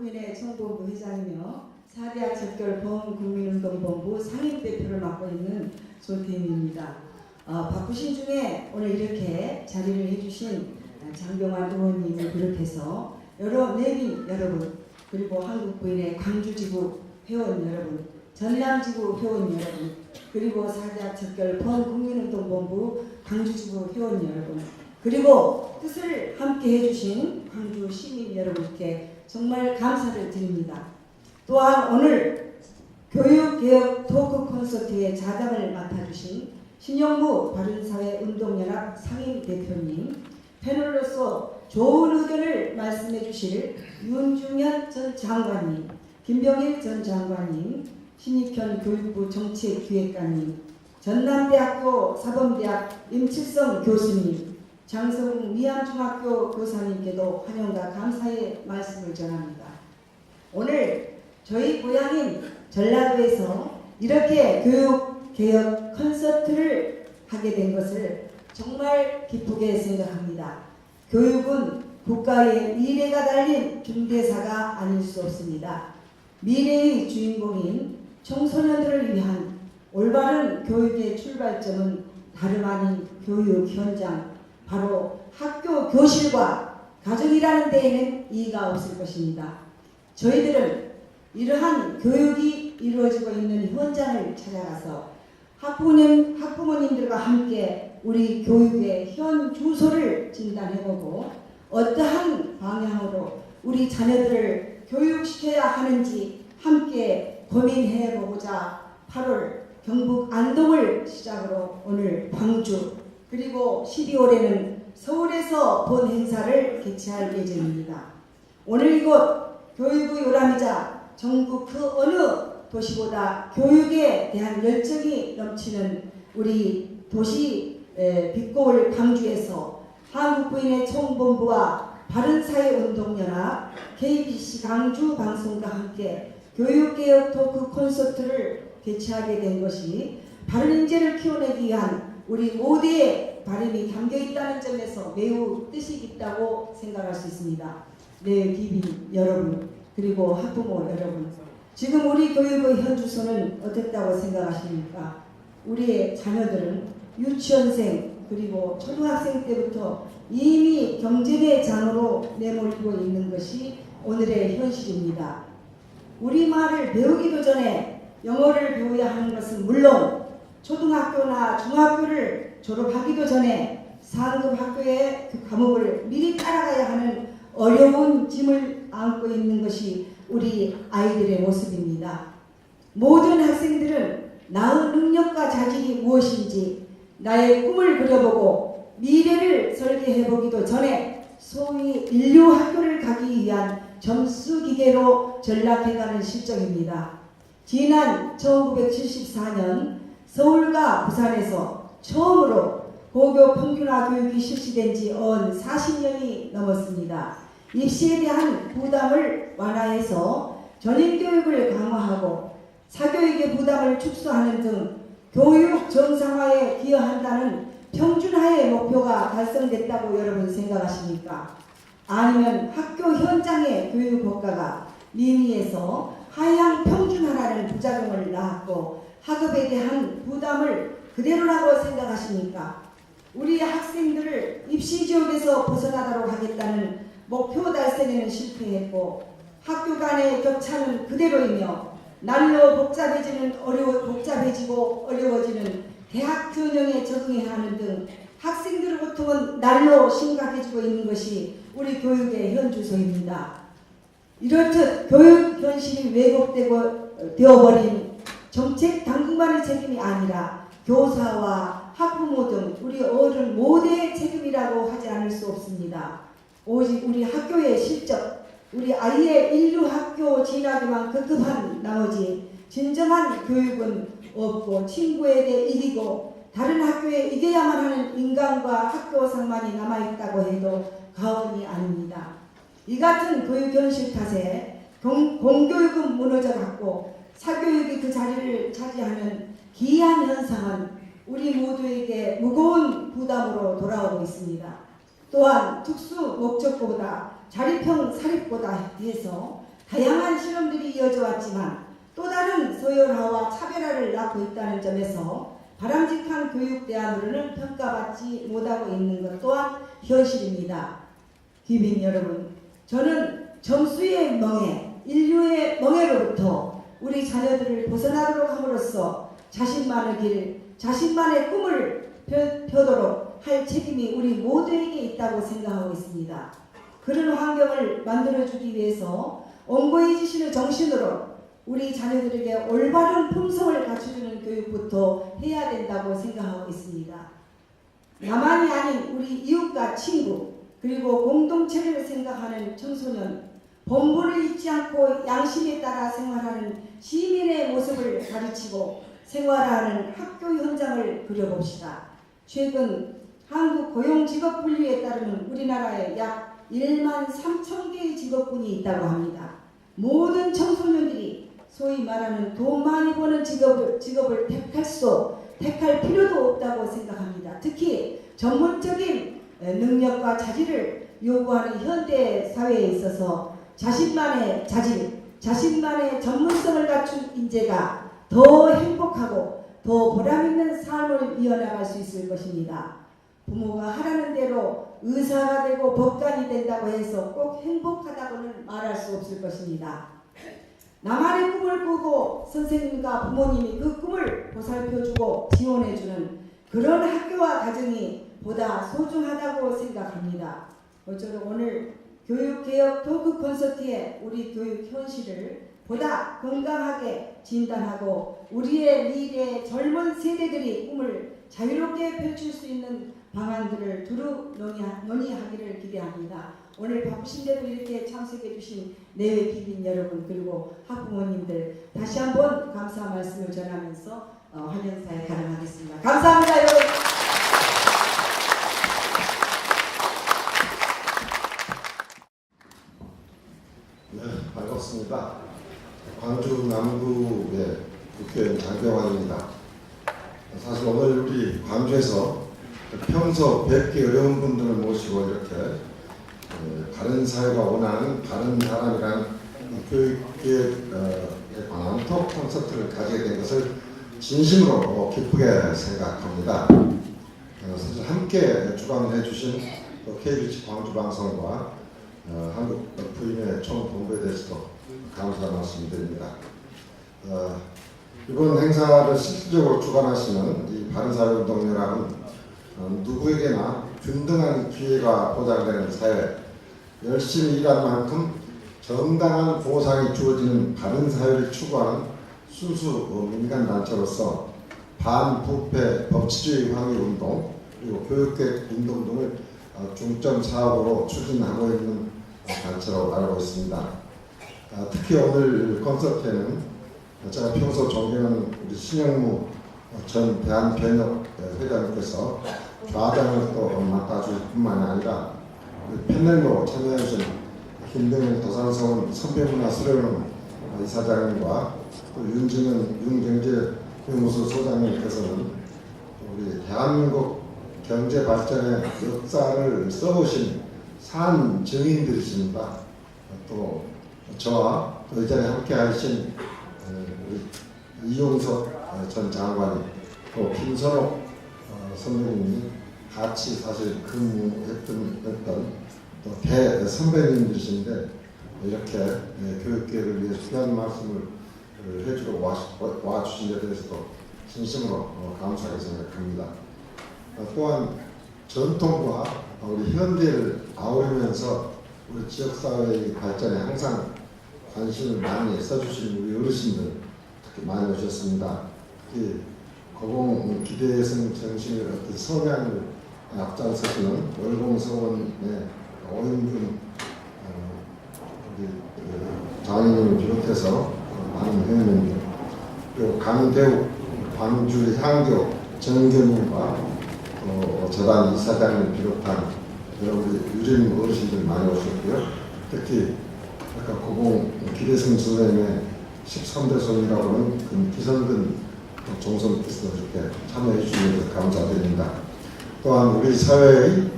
한국민의 총본부 회장이며 4대학 적결 범국민운동본부 상임대표를 맡고 있는 조태임입니다. 바쁘신 중에 오늘 이렇게 자리를 해주신 장병환 의원님을 비롯해서 여러 내빈 여러분, 그리고 한국부인의 광주지구 회원 여러분, 전남지구 회원 여러분, 그리고 4대학 적결 범국민운동본부 광주지구 회원 여러분, 그리고 뜻을 함께 해주신 광주 시민 여러분께 정말 감사를 드립니다. 또한 오늘 교육개혁 토크 콘서트의 자장을 맡아주신 신영무 바른사회운동연합 상임대표님, 패널로서 좋은 의견을 말씀해 주실 윤중현 전 장관님, 김병일 전 장관님, 신익현 교육부 정책기획관님, 전남대학교 사범대학 임칠성 교수님, 장성웅 미암중학교 교사님께도 환영과 감사의 말씀을 전합니다. 오늘 저희 고향인 전라도에서 이렇게 교육개혁 콘서트를 하게 된 것을 정말 기쁘게 생각합니다. 교육은 국가의 미래가 달린 중대사가 아닐 수 없습니다. 미래의 주인공인 청소년들을 위한 올바른 교육의 출발점은 다름 아닌 교육 현장, 바로 학교 교실과 가정이라는 데에는 이의가 없을 것입니다. 저희들은 이러한 교육이 이루어지고 있는 현장을 찾아가서 학부모님들과 함께 우리 교육의 현 주소를 진단해보고 어떠한 방향으로 우리 자녀들을 교육시켜야 하는지 함께 고민해보고자 8월 경북 안동을 시작으로 오늘 광주, 그리고 12월에는 서울에서 본 행사를 개최할 예정입니다. 오늘 이곳 교육의 요람이자 전국 그 어느 도시보다 교육에 대한 열정이 넘치는 우리 도시 빛고울 광주에서 한국부인의 총본부와 바른사회운동연합, KBC 광주 방송과 함께 교육개혁 토크 콘서트를 개최하게 된 것이 바른 인재를 키워내기 위한 우리 모두의 바람이 담겨있다는 점에서 매우 뜻이 깊다고 생각할 수 있습니다. 네, 기빈 여러분, 그리고 학부모 여러분, 지금 우리 교육의 현 주소는 어땠다고 생각하십니까? 우리의 자녀들은 유치원생 그리고 초등학생 때부터 이미 경쟁의 장으로 내몰리고 있는 것이 오늘의 현실입니다. 우리말을 배우기도 전에 영어를 배워야 하는 것은 물론 초등학교나 중학교를 졸업하기도 전에 상급 학교의 그 과목을 미리 따라가야 하는 어려운 짐을 안고 있는 것이 우리 아이들의 모습입니다. 모든 학생들은 나의 능력과 자질이 무엇인지 나의 꿈을 그려보고 미래를 설계해보기도 전에 소위 인류 학교를 가기 위한 점수 기계로 전락해가는 실정입니다. 지난 1974년 서울과 부산에서 처음으로 고교 평균화 교육이 실시된 지 언 40년이 넘었습니다. 입시에 대한 부담을 완화해서 전인교육을 강화하고 사교육의 부담을 축소하는 등 교육 정상화에 기여한다는 평준화의 목표가 달성됐다고 여러분 생각하십니까? 아니면 학교 현장의 교육 효과가 미미해서 하향 평준화라는 부작용을 낳았고 학업에 대한 부담을 그대로라고 생각하십니까? 우리 학생들을 입시지옥에서 벗어나도록 하겠다는 목표 달성에는 실패했고 학교 간의 격차는 그대로이며 날로 복잡해지고 어려워지는 대학 전형에 적응해야 하는 등 학생들의 고통은 날로 심각해지고 있는 것이 우리 교육의 현 주소입니다. 이렇듯 교육 현실이 왜곡되어버린 정책 당국만의 책임이 아니라 교사와 학부모 등 우리 어른 모두의 책임이라고 하지 않을 수 없습니다. 오직 우리 학교의 실적, 우리 아이의 인류 학교 진학에만 급급한 나머지 진정한 교육은 없고 친구에게 이기고 다른 학교에 이겨야만 하는 인간과 학교상만이 남아있다고 해도 과언이 아닙니다. 이 같은 교육 현실 탓에 공교육은 무너져갔고 사교육이 그 자리를 차지하는 기이한 현상은 우리 모두에게 무거운 부담으로 돌아오고 있습니다. 또한 특수 목적보다 자립형 사립보다 해서 다양한 실험들이 이어져 왔지만 또 다른 서열화와 차별화를 낳고 있다는 점에서 바람직한 교육대안으로는 평가받지 못하고 있는 것 또한 현실입니다. 귀빈 여러분, 저는 점수의 멍해, 인류의 멍해로부터 우리 자녀들을 벗어나도록 함으로써 자신만의 길, 자신만의 꿈을 펴도록 할 책임이 우리 모두에게 있다고 생각하고 있습니다. 그런 환경을 만들어주기 위해서 온고해지시는 정신으로 우리 자녀들에게 올바른 품성을 갖춰주는 교육부터 해야 된다고 생각하고 있습니다. 나만이 아닌 우리 이웃과 친구 그리고 공동체를 생각하는 청소년, 본분을 잊지 않고 양심에 따라 생활하는 시민의 모습을 가르치고 생활하는 학교 현장을 그려봅시다. 최근 한국고용직업분류에 따르면 우리나라에 약 1만 3천 개의 직업군이 있다고 합니다. 모든 청소년들이 소위 말하는 돈 많이 버는 직업을 택할 필요도 없다고 생각합니다. 특히 전문적인 능력과 자질을 요구하는 현대 사회에 있어서 자신만의 자질, 자신만의 전문성을 갖춘 인재가 더 행복하고 더 보람있는 삶을 이어나갈 수 있을 것입니다. 부모가 하라는 대로 의사가 되고 법관이 된다고 해서 꼭 행복하다고는 말할 수 없을 것입니다. 나만의 꿈을 꾸고 선생님과 부모님이 그 꿈을 보살펴주고 지원해주는 그런 학교와 가정이 보다 소중하다고 생각합니다. 어쩌면 오늘 교육개혁 토크 콘서트에 우리 교육 현실을 보다 건강하게 진단하고 우리의 미래 젊은 세대들이 꿈을 자유롭게 펼칠 수 있는 방안들을 두루 논의하기를 기대합니다. 오늘 바쁘신데도 이렇게 참석해 주신 내외 귀빈 여러분 그리고 학부모님들 다시 한번 감사 말씀을 전하면서 환영사에 가능하겠습니다. 감사합니다 여러분. 네, 반갑습니다. 광주 남구의 국회의원 장병환입니다. 사실 오늘 우리 광주에서 평소 뵙기 어려운 분들을 모시고 이렇게 바른 사회가 원하는 바른 사람이란 교육계에 관한 토크 콘서트를 가지게 된 것을 진심으로 기쁘게 생각합니다. 사실 함께 주관해 주신 KBC 광주방송과 한국부임의 총본부에 대해서도 감사 말씀드립니다. 이번 행사를 실질적으로 주관하시는 이 바른사회운동연합은 누구에게나 균등한 기회가 보장되는 사회, 열심히 일한 만큼 정당한 보상이 주어지는 바른 사회를 추구하는 순수 민간단체로서 반부패 법치주의 항의운동 그리고 교육개혁 운동 등을 중점 사업으로 추진하고 있는 단체로 알고 있습니다. 특히 오늘 콘서트에는 제가 평소 존경하는 우리 신영무 전 대한변협회장님께서 좌장을 또 맡아줄 뿐만 아니라 패널로 참여해주신 김동현 도산서원 선배문화수련원 이사장님과 또 윤증은 윤경제연구소 소장님께서는 우리 대한민국 경제 발전의 역사를 써오신 산 증인들이십니다. 또 저와 또 이 자리에 함께 하신 이용석 전 장관이 또 김선옥 선배님이 같이 사실 근무했던 또 대선배님들이신데 이렇게 교육계획을 위해 귀한 말씀을 해주러 와주신 데 대해서도 진심으로 감사하게 생각합니다. 또한 전통과 우리 현대를 아우르면서 우리 지역사회의 발전에 항상 관심을 많이 써주신 우리 어르신들 특히 많이 오셨습니다. 특히 고공 기대성 정신을 어떤 성향을 앞장서시는 월공서원의 오영준 우리 장인님을 비롯해서 많은 회원님들 그리고 강대욱 광주 향교 정경님과 또 재단 이사장을 비롯한 여러 우리 유림 어르신들 많이 오셨고요. 특히 아까 고공 기대성 선생님의 13대 손이라고 하는 그 기성근 종선께서 이렇게 참여해 주셔서 감사드립니다. 또한 우리 사회의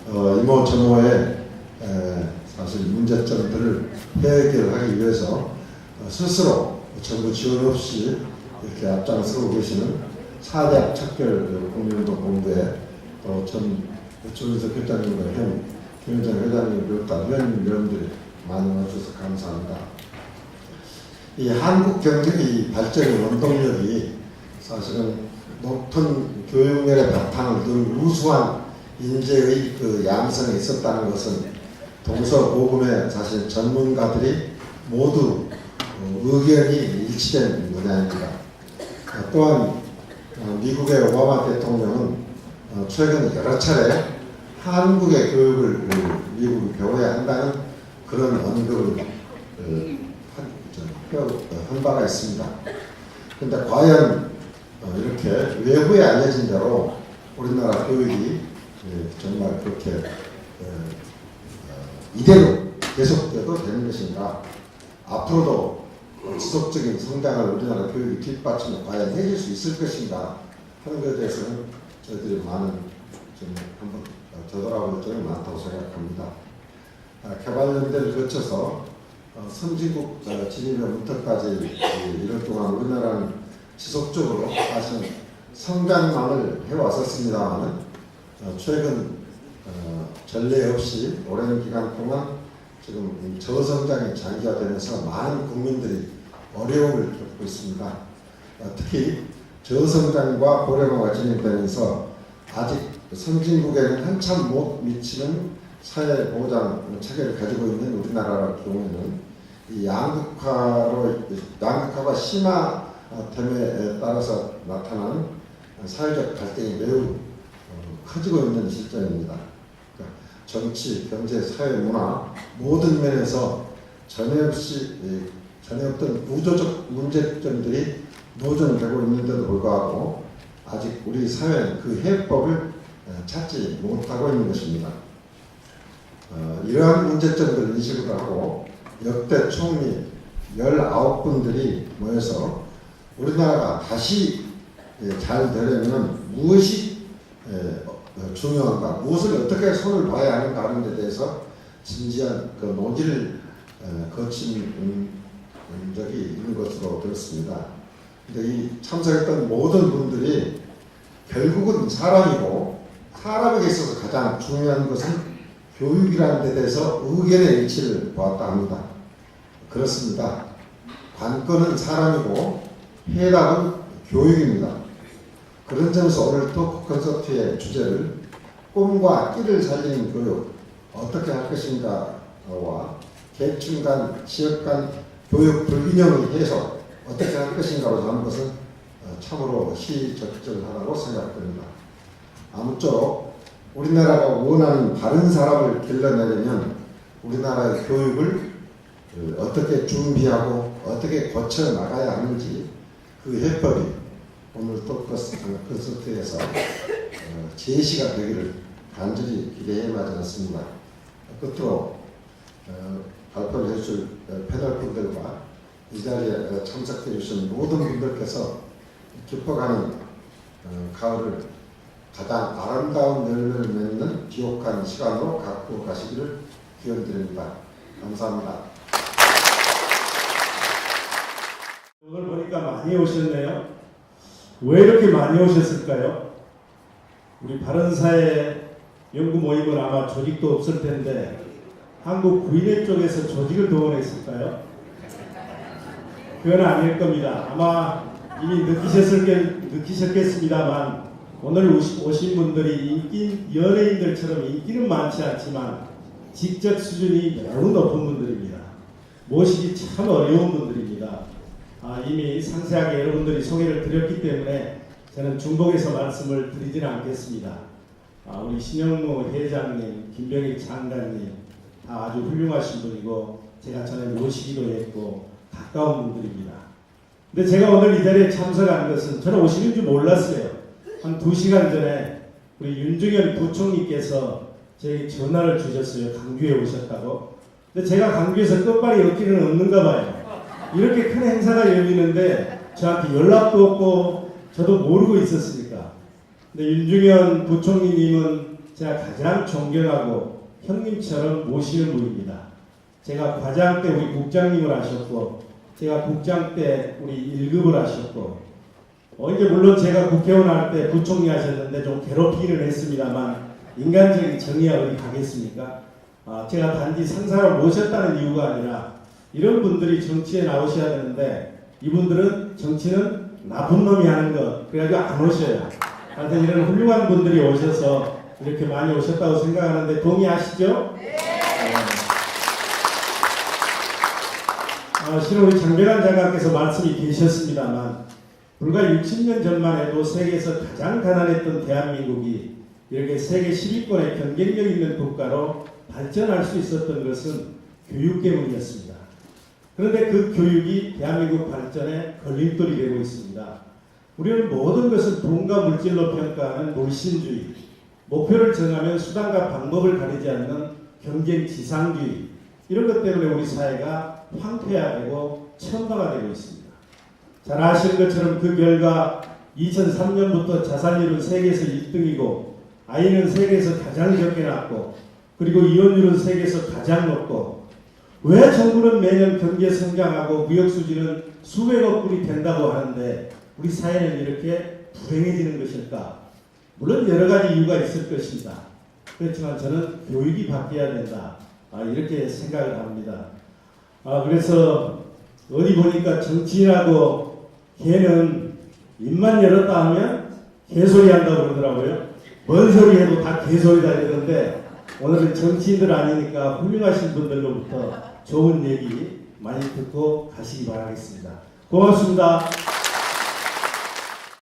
이모저모의 사실 문제점들을 해결하기 위해서 스스로 정부 지원 없이 이렇게 앞장서고 계시는 사대학 척결 국민운동 본부에 전 조윤석 회장님과 현 김현정 회장님을 비롯한 회원님 여러분들이 많이 와주셔서 감사합니다. 이 한국 경제의 발전의 원동력이 사실은 높은 교육열의 바탕을 둔 우수한 인재의 그 양성에 있었다는 것은 동서고금의 사실 전문가들이 모두 의견이 일치된 분야입니다. 또한 미국의 오바마 대통령은 최근 여러 차례 한국의 교육을 미국이 배워야 한다는 그런 언급을 한 바가 있습니다. 그런데 과연 이렇게 외부에 알려진 대로 우리나라 교육이 정말 그렇게 이대로 계속돼도 되는 것인가? 앞으로도 지속적인 성장을 우리나라 교육이 뒷받침을 과연 해줄 수 있을 것인가 하는 것에 대해서는 저희들이 많은 좀 한번 되돌아볼 점이 많다고 생각합니다. 개발연대를 거쳐서 선진국 진입에부터까지 이런 동안 우리나라는 지속적으로 사실 성장만을 해왔었습니다만 최근 전례 없이 오랜 기간 동안 지금 저성장이 장기화되면서 많은 국민들이 어려움을 겪고 있습니다. 특히 저성장과 고령화가 진행되면서 아직 선진국에는 한참 못 미치는 사회보장 체계를 가지고 있는 우리나라 경우에는 이 양극화가 심화됨에 따라서 나타나는 사회적 갈등이 매우 커지고 있는 실정입니다. 그러니까 정치, 경제, 사회, 문화 모든 면에서 전혀 없던 구조적 문제점들이 노정되고 있는데도 불구하고 아직 우리 사회는 그 해법을 찾지 못하고 있는 것입니다. 이러한 문제점들을 인식을 하고 역대 총리 19분들이 모여서 우리나라가 다시 잘 되려면 무엇이 중요한가, 무엇을 어떻게 손을 봐야 하는가 하는 데 대해서 진지한 그 논의를 거친 적이 있는 것으로 들었습니다. 근데 이 참석했던 모든 분들이 결국은 사람이고 사람에게 있어서 가장 중요한 것은 교육이라는 데 대해서 의견의 일치를 보았다 합니다. 그렇습니다. 관건은 사람이고 해답은 교육입니다. 그런 점에서 오늘 토크 콘서트의 주제를 꿈과 끼를 살리는 교육 어떻게 할 것인가와 계층 간, 지역 간 교육 불균형의 해소 어떻게 할 것인가로 하는 것은 참으로 시적절하다고 생각됩니다. 아무쪼록 우리나라가 원하는 바른 사람을 길러내려면 우리나라의 교육을 어떻게 준비하고 어떻게 고쳐 나가야 하는지 그 해법이 오늘 토크 콘서트에서 제시가 되기를 간절히 기대해 마지 않습니다. 끝으로 발표를 해줄 패널 분들과 이 자리에 참석해 주신 모든 분들께서 깊어가는 가을을 가장 아름다운 열매를 맺는 기록한 시간으로 갖고 가시기를 기원드립니다. 감사합니다. 오늘 보니까 많이 오셨네요. 왜 이렇게 많이 오셨을까요? 우리 바른사회 연구 모임은 아마 조직도 없을 텐데 한국 구인회 쪽에서 조직을 동원했을까요? 그건 아닐 겁니다. 아마 이미 느끼셨겠습니다만 오늘 오신 분들이 연예인들처럼 인기는 많지 않지만 직접 수준이 매우 높은 분들입니다. 모시기 참 어려운 분들입니다. 이미 상세하게 여러분들이 소개를 드렸기 때문에 저는 중복해서 말씀을 드리지는 않겠습니다. 우리 신영무 회장님, 김병익 장관님 다 아주 훌륭하신 분이고 제가 전에 모시기도 했고 가까운 분들입니다. 근데 제가 오늘 이 자리에 참석한 것은 저는 오시는 줄 몰랐어요. 한 2시간 전에 우리 윤중현 부총리께서 저에게 전화를 주셨어요. 강주에 오셨다고. 근데 제가 강주에서 끝발이 엮기는 없는가 봐요. 이렇게 큰 행사가 열리는데 저한테 연락도 없고 저도 모르고 있었으니까. 근데 윤중현 부총리님은 제가 가장 존경하고 형님처럼 모시는 분입니다. 제가 과장 때 우리 국장님을 하셨고, 제가 국장 때 우리 1급을 하셨고, 이제 물론 제가 국회의원 할 때 부총리 하셨는데 좀 괴롭히기는 했습니다만, 인간적인 정의야 어디 가겠습니까? 제가 단지 상사로 모셨다는 이유가 아니라, 이런 분들이 정치에 나오셔야 되는데, 이분들은 정치는 나쁜 놈이 하는 것, 그래가지고 안 오셔요. 하여튼 이런 훌륭한 분들이 오셔서 이렇게 많이 오셨다고 생각하는데 동의하시죠? 네. 실은 우리 장병환 장관께서 말씀이 계셨습니다만 불과 60년 전만 해도 세계에서 가장 가난했던 대한민국이 이렇게 세계 10위권의 경쟁력 있는 국가로 발전할 수 있었던 것은 교육 때문이었습니다. 그런데 그 교육이 대한민국 발전에 걸림돌이 되고 있습니다. 우리는 모든 것을 돈과 물질로 평가하는 물신주의, 목표를 정하면 수단과 방법을 가리지 않는 경쟁 지상주의, 이런 것 때문에 우리 사회가 황폐화되고 천파가 되고 있습니다. 잘 아시는 것처럼 그 결과 2003년부터 자살률은 세계에서 1등이고 아이는 세계에서 가장 적게 낳고 그리고 이혼율은 세계에서 가장 높고 왜 정부는 매년 경제 성장하고 무역 수지는 수백억 불이 된다고 하는데 우리 사회는 이렇게 불행해지는 것일까? 물론 여러 가지 이유가 있을 것입니다. 그렇지만 저는 교육이 바뀌어야 된다. 이렇게 생각을 합니다. 그래서 어디 보니까 정치인하고 개는 입만 열었다 하면 개소리 한다고 그러더라고요. 뭔 소리 해도 다 개소리다 이러는데 오늘은 정치인들 아니니까 훌륭하신 분들로부터 좋은 얘기 많이 듣고 가시기 바라겠습니다. 고맙습니다.